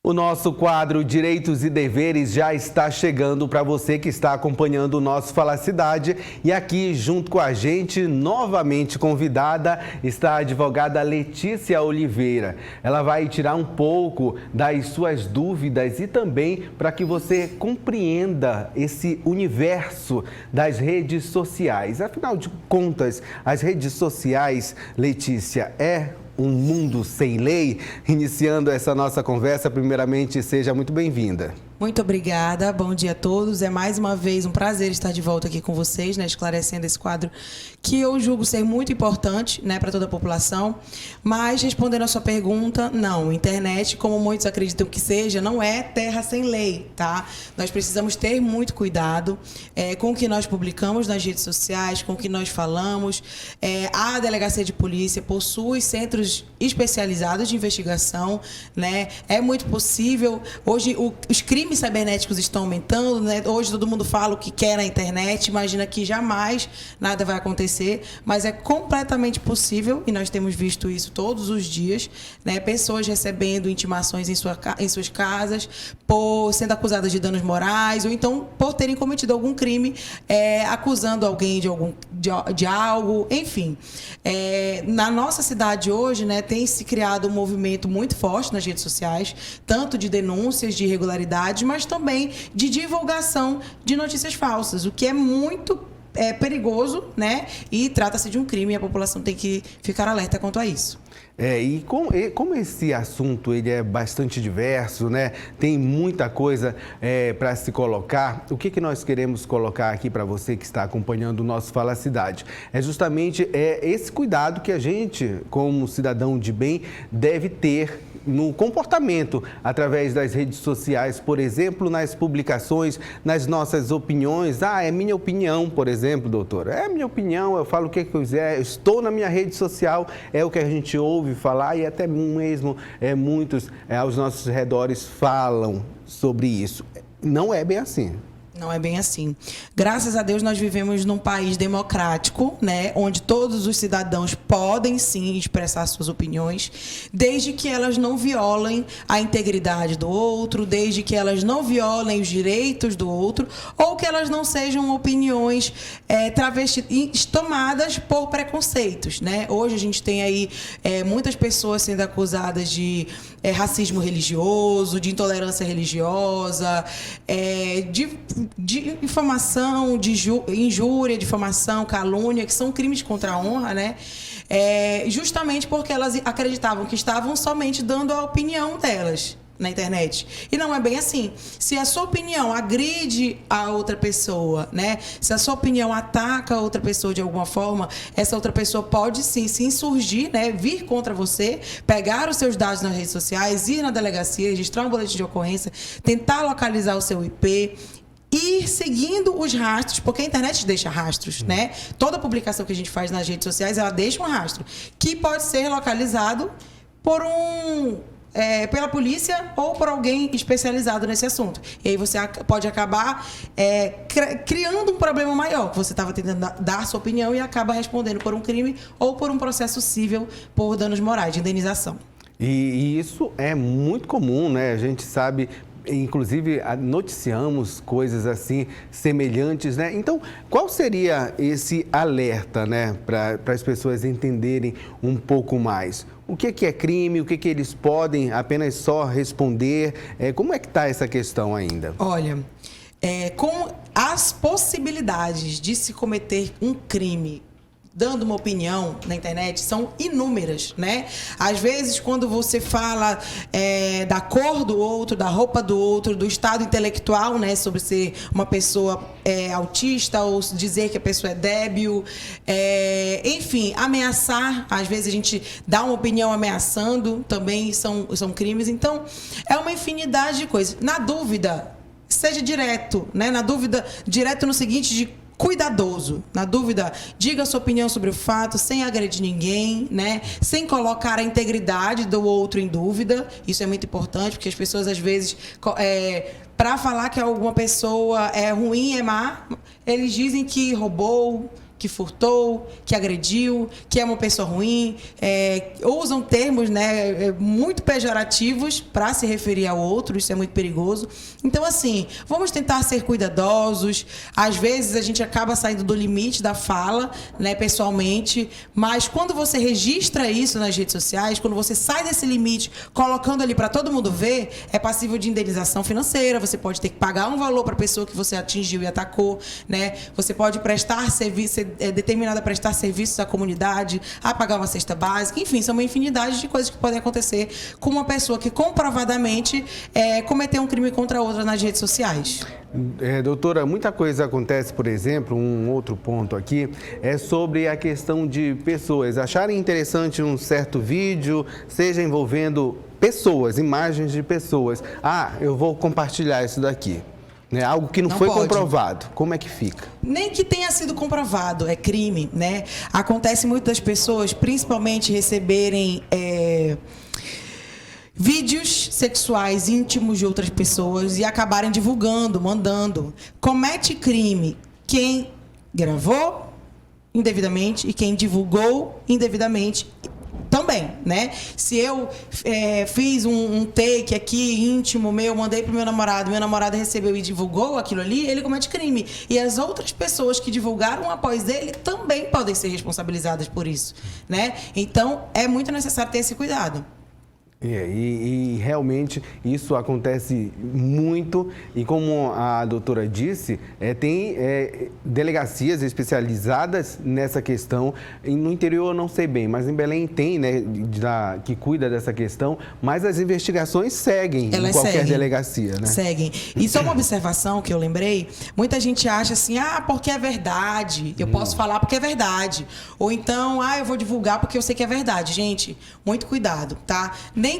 O nosso quadro Direitos e Deveres já está chegando para você que está acompanhando o nosso Fala Cidade. E aqui, junto com a gente, novamente convidada, está a advogada Letícia Oliveira. Ela vai tirar um pouco das suas dúvidas e também para que você compreenda esse universo das redes sociais. Afinal de contas, as redes sociais, Letícia, é um mundo sem lei? Iniciando essa nossa conversa, primeiramente, seja muito bem-vinda. Muito obrigada, bom dia a todos. É mais uma vez um prazer estar de volta aqui com vocês, né, esclarecendo esse quadro que eu julgo ser muito importante, né, para toda a população. Mas, respondendo a sua pergunta, não, internet, como muitos acreditam que seja, não é terra sem lei, tá? Nós precisamos ter muito cuidado com o que nós publicamos nas redes sociais, com o que nós falamos. A Delegacia de Polícia possui centros especializados de investigação, né? É muito possível. Hoje, os crimes cibernéticos estão aumentando, né? Hoje todo mundo fala o que quer na internet, imagina que jamais nada vai acontecer, mas é completamente possível, e nós temos visto isso todos os dias, né? Pessoas recebendo intimações em suas casas, por sendo acusadas de danos morais, ou então por terem cometido algum crime, acusando alguém de algo, enfim. Na nossa cidade hoje, né, tem se criado um movimento muito forte nas redes sociais, tanto de denúncias de irregularidades, mas também de divulgação de notícias falsas, o que é muito perigoso, né? E trata-se de um crime e a população tem que ficar alerta quanto a isso. E como esse assunto ele é bastante diverso, né? Tem muita coisa para se colocar. O que nós queremos colocar aqui para você que está acompanhando o nosso Fala Cidade? É justamente esse cuidado que a gente, como cidadão de bem, deve ter no comportamento através das redes sociais, por exemplo, nas publicações, nas nossas opiniões. É minha opinião, por exemplo, doutor. É minha opinião, eu falo o que eu quiser, eu estou na minha rede social, é o que a gente ouve falar e até mesmo muitos aos nossos redores falam sobre isso. Não é bem assim. Não é bem assim. Graças a Deus, nós vivemos num país democrático, né, onde todos os cidadãos podem, sim, expressar suas opiniões, desde que elas não violem a integridade do outro, desde que elas não violem os direitos do outro, ou que elas não sejam opiniões tomadas por preconceitos, né? Hoje a gente tem aí muitas pessoas sendo acusadas de racismo religioso, de intolerância religiosa, de difamação, de injúria, difamação, calúnia, que são crimes contra a honra, né? Justamente porque elas acreditavam que estavam somente dando a opinião delas na internet. E não é bem assim. Se a sua opinião agride a outra pessoa, né? Se a sua opinião ataca a outra pessoa de alguma forma, essa outra pessoa pode sim se insurgir, né? Vir contra você, pegar os seus dados nas redes sociais, ir na delegacia, registrar um boletim de ocorrência, tentar localizar o seu IP, ir seguindo os rastros, porque a internet deixa rastros, né? Toda publicação que a gente faz nas redes sociais, ela deixa um rastro, que pode ser localizado pela polícia ou por alguém especializado nesse assunto. E aí você pode acabar criando um problema maior, que você estava tentando dar sua opinião e acaba respondendo por um crime ou por um processo cível por danos morais, de indenização. E isso é muito comum, né? A gente sabe, inclusive noticiamos coisas assim semelhantes, né? Então, qual seria esse alerta, né, para as pessoas entenderem um pouco mais? O que é crime? O que eles podem apenas só responder? Como é que está essa questão ainda? Olha, com as possibilidades de se cometer um crime dando uma opinião na internet são inúmeras, né? Às vezes, quando você fala da cor do outro, da roupa do outro, do estado intelectual, né? Sobre ser uma pessoa autista ou dizer que a pessoa é débil, enfim, ameaçar. Às vezes a gente dá uma opinião ameaçando, também são crimes. Então, é uma infinidade de coisas. Na dúvida, seja direto, né? Na dúvida, direto no seguinte, de cuidadoso. Na dúvida, diga a sua opinião sobre o fato, sem agredir ninguém, né? Sem colocar a integridade do outro em dúvida. Isso é muito importante, porque as pessoas, às vezes, para falar que alguma pessoa é ruim, é má, eles dizem que roubou, que furtou, que agrediu, que é uma pessoa ruim, usam termos, né, muito pejorativos para se referir ao outro, isso é muito perigoso. Então, assim, vamos tentar ser cuidadosos. Às vezes a gente acaba saindo do limite da fala, né, pessoalmente, mas quando você registra isso nas redes sociais, quando você sai desse limite, colocando ali para todo mundo ver, é passível de indenização financeira, você pode ter que pagar um valor para a pessoa que você atingiu e atacou, né? Você pode prestar serviço, ser determinado a prestar serviços à comunidade, a pagar uma cesta básica, enfim, são uma infinidade de coisas que podem acontecer com uma pessoa que comprovadamente cometeu um crime contra outra nas redes sociais. Doutora, muita coisa acontece, por exemplo, um outro ponto aqui, é sobre a questão de pessoas acharem interessante um certo vídeo, seja envolvendo pessoas, imagens de pessoas. Ah, eu vou compartilhar isso daqui. Né? Algo que não foi pode. Comprovado. Como é que fica? Nem que tenha sido comprovado, é crime, né? Acontece muito das pessoas, principalmente, receberem vídeos sexuais íntimos de outras pessoas e acabarem divulgando, mandando. Comete crime quem gravou indevidamente e quem divulgou indevidamente também, né? Se eu fiz um take aqui íntimo meu, mandei pro meu namorado recebeu e divulgou aquilo ali, ele comete crime. E as outras pessoas que divulgaram após ele também podem ser responsabilizadas por isso, né? Então, é muito necessário ter esse cuidado. E realmente isso acontece muito e como a doutora disse, tem delegacias especializadas nessa questão. E no interior eu não sei bem, mas em Belém tem, né, que cuida dessa questão, mas as investigações seguem em qualquer delegacia, né? Seguem. E só uma observação que eu lembrei, muita gente acha assim, porque é verdade, eu posso falar porque é verdade. Ou então, eu vou divulgar porque eu sei que é verdade. Gente, muito cuidado, tá? Nem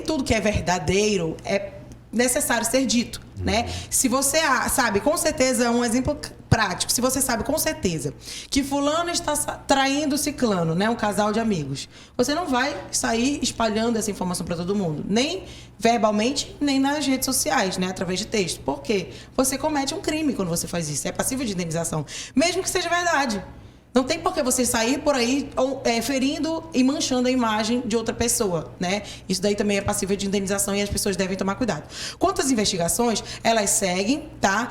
tudo que é verdadeiro é necessário ser dito, né? Se você sabe, com certeza, um exemplo prático, se você sabe com certeza que fulano está traindo ciclano, né? Um casal de amigos, você não vai sair espalhando essa informação para todo mundo, nem verbalmente, nem nas redes sociais, né? Através de texto. Por quê? Você comete um crime quando você faz isso, é passível de indenização, mesmo que seja verdade. Não tem por que você sair por aí ferindo e manchando a imagem de outra pessoa, né? Isso daí também é passível de indenização e as pessoas devem tomar cuidado. Quanto às investigações, elas seguem, tá?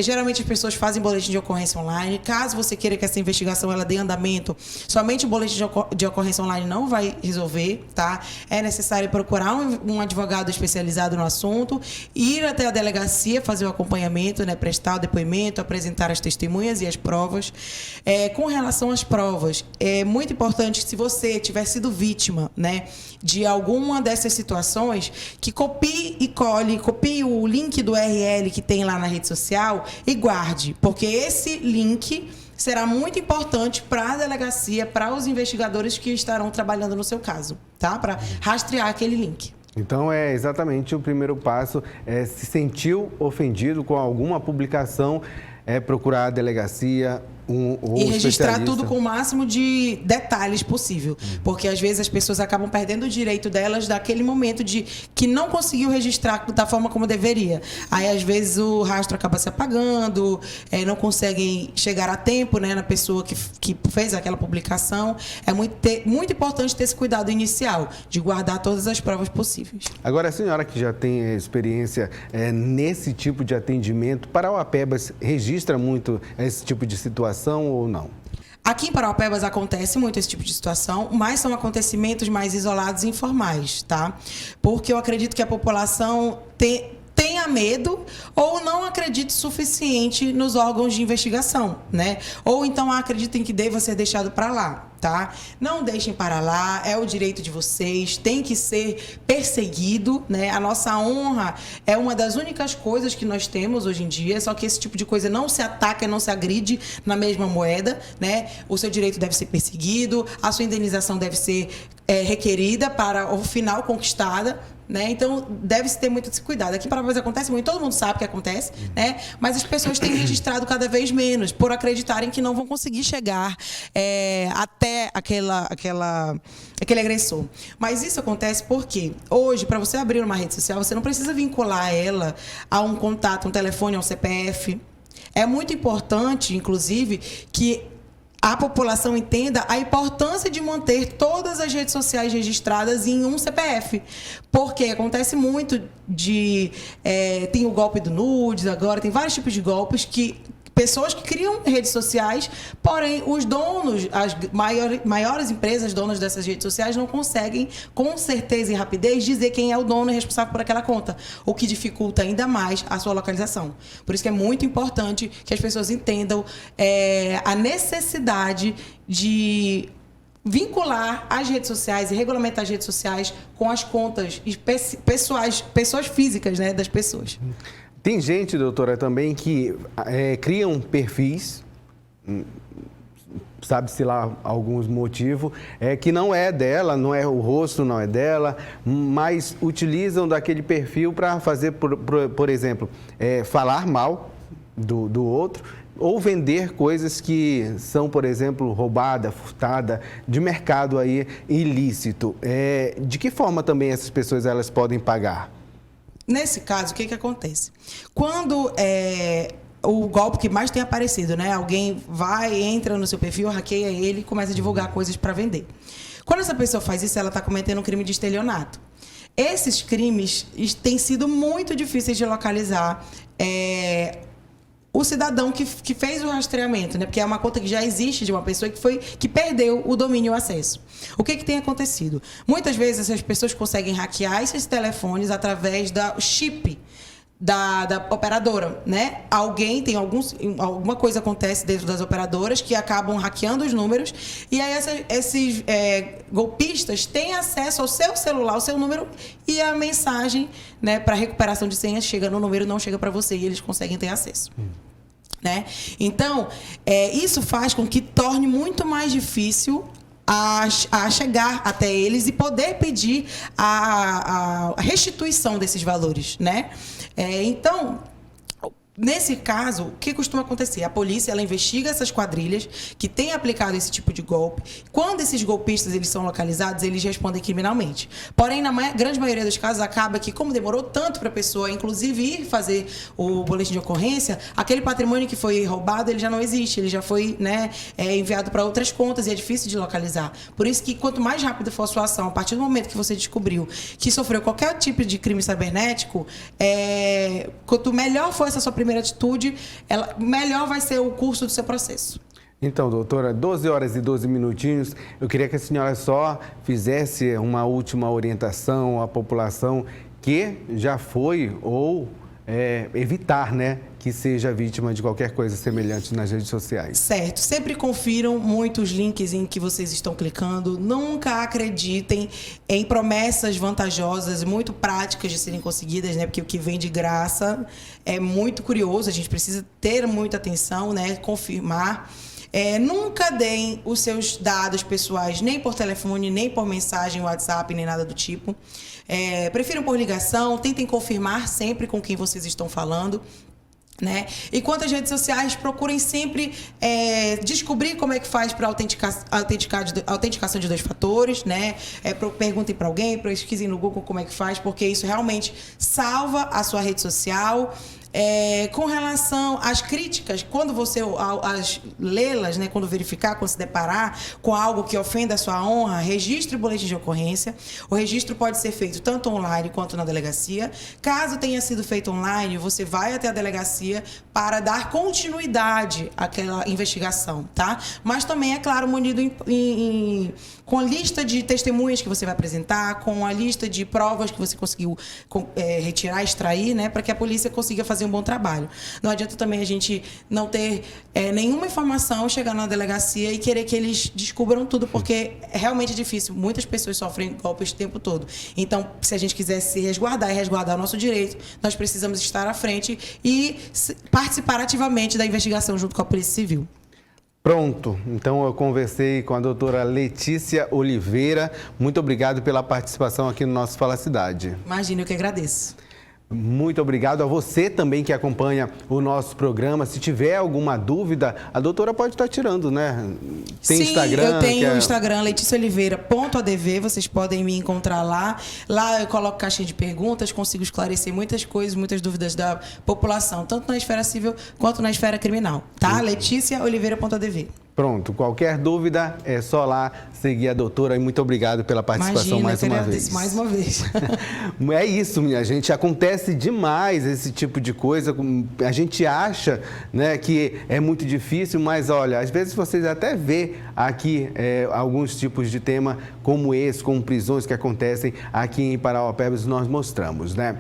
Geralmente as pessoas fazem boletim de ocorrência online. Caso você queira que essa investigação ela dê andamento, somente o boletim de ocorrência online não vai resolver, tá? É necessário procurar um advogado especializado no assunto, ir até a delegacia, fazer o acompanhamento, né? Prestar o depoimento, apresentar as testemunhas e as provas. Com relação às provas, é muito importante que se você tiver sido vítima, né, de alguma dessas situações, que copie o link do URL que tem lá na rede social e guarde, porque esse link será muito importante para a delegacia, para os investigadores que estarão trabalhando no seu caso, tá? Para rastrear aquele link. Então, é exatamente o primeiro passo, se sentiu ofendido com alguma publicação, procurar a delegacia, e registrar tudo com o máximo de detalhes possível. Porque, às vezes, as pessoas acabam perdendo o direito delas daquele momento de que não conseguiu registrar da forma como deveria. Aí, às vezes, o rastro acaba se apagando, não conseguem chegar a tempo, né, na pessoa que fez aquela publicação. É muito importante ter esse cuidado inicial, de guardar todas as provas possíveis. Agora, a senhora que já tem experiência nesse tipo de atendimento, Parauapebas registra muito esse tipo de situação ou não? Aqui em Parauapebas acontece muito esse tipo de situação, mas são acontecimentos mais isolados e informais, tá? Porque eu acredito que a população tenha medo ou não acredite suficiente nos órgãos de investigação, né? Ou então acreditem que deva ser deixado para lá, tá? Não deixem para lá, é o direito de vocês, tem que ser perseguido, né? A nossa honra é uma das únicas coisas que nós temos hoje em dia, só que esse tipo de coisa não se ataca, não se agride na mesma moeda, né? O seu direito deve ser perseguido, a sua indenização deve ser requerida para o final conquistada, né? Então, deve-se ter muito esse cuidado. Aqui em Parauapebas acontece muito, todo mundo sabe que acontece, né? Mas as pessoas têm registrado cada vez menos, por acreditarem que não vão conseguir chegar até aquele agressor. Mas isso acontece porque, hoje, para você abrir uma rede social, você não precisa vincular ela a um contato, um telefone, a um CPF. É muito importante, inclusive, que a população entenda a importância de manter todas as redes sociais registradas em um CPF. Porque acontece muito tem o golpe do nudes agora, tem vários tipos de golpes que pessoas que criam redes sociais, porém os donos, as maiores empresas donas dessas redes sociais não conseguem, com certeza e rapidez, dizer quem é o dono e responsável por aquela conta, o que dificulta ainda mais a sua localização. Por isso que é muito importante que as pessoas entendam a necessidade de vincular as redes sociais e regulamentar as redes sociais com as contas pessoas físicas, né, das pessoas. Tem gente, doutora, também que criam perfis, sabe-se lá alguns motivos, que não é dela, não é o rosto, não é dela, mas utilizam daquele perfil para fazer, por exemplo, falar mal do outro ou vender coisas que são, por exemplo, roubada, furtada, de mercado aí ilícito. De que forma também essas pessoas elas podem pagar? Nesse caso, o que acontece? Quando o golpe que mais tem aparecido, né? Alguém entra no seu perfil, hackeia ele e começa a divulgar coisas para vender. Quando essa pessoa faz isso, ela está cometendo um crime de estelionato. Esses crimes têm sido muito difíceis de localizar o cidadão que fez o rastreamento, né? Porque é uma conta que já existe de uma pessoa que perdeu o domínio e o acesso. O que tem acontecido? Muitas vezes essas pessoas conseguem hackear esses telefones através do chip da operadora, né? Alguma coisa acontece dentro das operadoras que acabam hackeando os números e aí esses golpistas têm acesso ao seu celular, ao seu número e a mensagem, né, para recuperação de senha chega no número, não chega para você e eles conseguem ter acesso. Né? Então, isso faz com que torne muito mais difícil a chegar até eles e poder pedir a restituição desses valores, né? Então, nesse caso, o que costuma acontecer? A polícia ela investiga essas quadrilhas que têm aplicado esse tipo de golpe. Quando esses golpistas eles são localizados, eles respondem criminalmente. Porém, na grande maioria dos casos, acaba que, como demorou tanto para a pessoa, inclusive, ir fazer o boletim de ocorrência, aquele patrimônio que foi roubado, ele já não existe, ele já foi, né, enviado para outras contas e é difícil de localizar. Por isso que, quanto mais rápido for a sua ação, a partir do momento que você descobriu que sofreu qualquer tipo de crime cibernético, quanto melhor for essa sua primeira atitude, melhor vai ser o curso do seu processo. Então, doutora, 12 horas e 12 minutinhos, eu queria que a senhora só fizesse uma última orientação à população que já foi ou evitar, né, que seja vítima de qualquer coisa semelhante nas redes sociais. Certo. Sempre confiram muito os links em que vocês estão clicando. Nunca acreditem em promessas vantajosas, muito práticas de serem conseguidas, né? Porque o que vem de graça é muito curioso. A gente precisa ter muita atenção, né? Confirmar. Nunca deem os seus dados pessoais, nem por telefone, nem por mensagem, WhatsApp, nem nada do tipo. Prefiram por ligação, tentem confirmar sempre com quem vocês estão falando. Né? E quanto às redes sociais, procurem sempre descobrir como é que faz para autenticação de 2 fatores, né? Perguntem para alguém, pesquisem no Google como é que faz, porque isso realmente salva a sua rede social. Com relação às críticas, quando você lê-las, né, quando verificar, quando se deparar com algo que ofenda a sua honra, registre o boletim de ocorrência. O registro pode ser feito tanto online quanto na delegacia. Caso tenha sido feito online, você vai até a delegacia para dar continuidade àquela investigação, tá? Mas também, é claro, munido com a lista de testemunhas que você vai apresentar, com a lista de provas que você conseguiu retirar, extrair, né, para que a polícia consiga fazer um bom trabalho. Não adianta também a gente não ter nenhuma informação, chegar na delegacia e querer que eles descubram tudo, porque realmente é difícil. Muitas pessoas sofrem golpes o tempo todo. Então, se a gente quiser se resguardar e resguardar o nosso direito, nós precisamos estar à frente e participar ativamente da investigação junto com a Polícia Civil. Pronto, então eu conversei com a doutora Letícia Oliveira. Muito obrigado pela participação aqui no nosso Fala Cidade. Imagina, eu que agradeço. Muito obrigado a você também que acompanha o nosso programa. Se tiver alguma dúvida, a doutora pode estar tirando, né? Tem Sim, Instagram? eu tenho o Instagram leticiaoliveira.adv, vocês podem me encontrar lá. Lá eu coloco caixinha de perguntas, consigo esclarecer muitas coisas, muitas dúvidas da população, tanto na esfera civil quanto na esfera criminal, tá? leticiaoliveira.adv. Pronto, qualquer dúvida é só lá seguir a doutora e muito obrigado pela participação. Imagina, mais uma vez. Mais uma vez. É isso, minha gente, acontece demais esse tipo de coisa, a gente acha, né, que é muito difícil, mas olha, às vezes vocês até vê aqui alguns tipos de tema como esse, como prisões que acontecem aqui em Parauapebas, nós mostramos, né?